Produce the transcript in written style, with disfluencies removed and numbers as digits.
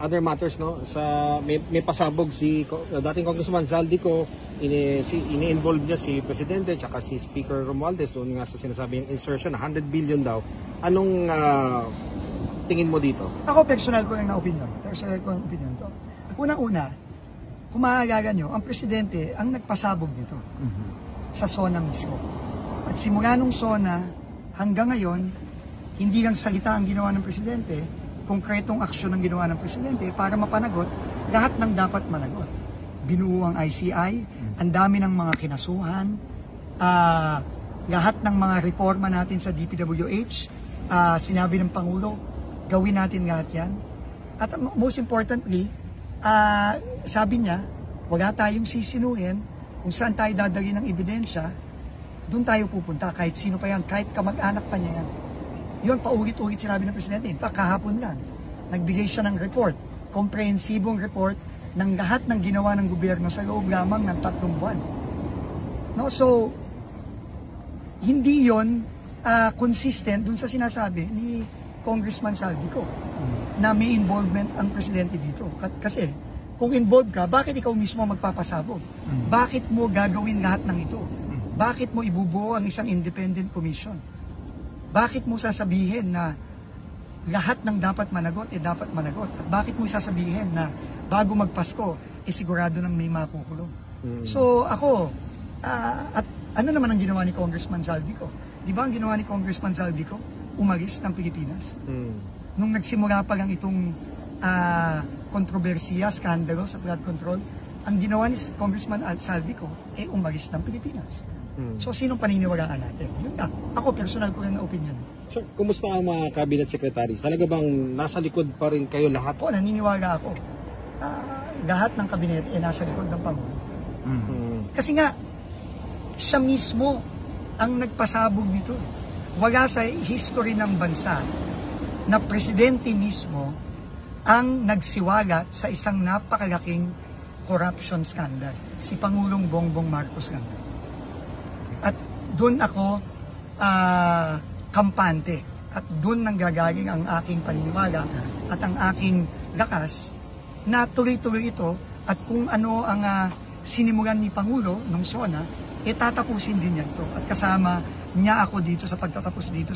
other matters, no, sa may pasabog si dating Congressman Zaldico, ini-involve niya si Presidente tsaka si Speaker Romualdez doon nga sa sinasabing insertion na 100 billion daw. Anong tingin mo dito? Ako personal ko na opinion. Personal ko ang opinion to. Unang-una, kung maaalala nyo, ang Presidente ang nagpasabog dito sa SONA mismo. At simula nung SONA hanggang ngayon, hindi lang salita ang ginawa ng Presidente, konkretong aksyon ang ginawa ng Presidente para mapanagot lahat ng dapat managot. Binuo ang ICI, ang dami ng mga kinasuhan, lahat ng mga reforma natin sa DPWH, sinabi ng Pangulo, gawin natin lahat yan. At most importantly, sabi niya, wala tayong sisinuhin kung saan tayo dadali ng ebidensya, doon tayo pupunta, kahit sino pa yan, kahit kamag-anak pa niya yan. Yun, paulit-ulit sinabi ng Presidente. In fact, kahapon lang, nagbigay siya ng report, komprehensibong report ng lahat ng ginawa ng gobyerno sa loob lamang ng 3 buwan. No? So, hindi yun consistent dun sa sinasabi ni Congressman Zaldico na may involvement ang Presidente dito. Kasi, kung involved ka, bakit ikaw mismo magpapasabog? Bakit mo gagawin lahat ng ito? Bakit mo ibubuo ang isang independent commission? Bakit mo sasabihin na lahat ng dapat managot, dapat managot? At bakit mo sasabihin na bago magpasko, sigurado nang may makukulong? So ako, at ano naman ang ginawa ni Congressman Zaldico? Di ba ang ginawa ni Congressman Zaldico? Umalis ng Pilipinas. Nung nagsimula pa lang itong kontrobersiya, skandalo sa flood control, ang ginawa ni Congressman Zaldico umalis ng Pilipinas. So, sinong paniniwalaan natin? Yun na. Ako, personal ko rin na opinion. Sir, kumusta ang mga cabinet secretaries? Talaga bang nasa likod pa rin kayo lahat? Oo, naniniwala ako. Lahat ng kabinet nasa likod ng Pangulo. Kasi nga, siya mismo ang nagpasabog nito. Wala sa history ng bansa na presidente mismo ang nagsiwalat sa isang napakalaking corruption scandal. Si Pangulong Bongbong Marcos lang. At doon ako kampante. At doon nanggagaling ang aking paniniwala at ang aking lakas na tuloy-tuloy ito at kung ano ang sinimulan ni Pangulo nung SONA, tatapusin din yan ito. At kasama niya ako dito sa pagtatapos dito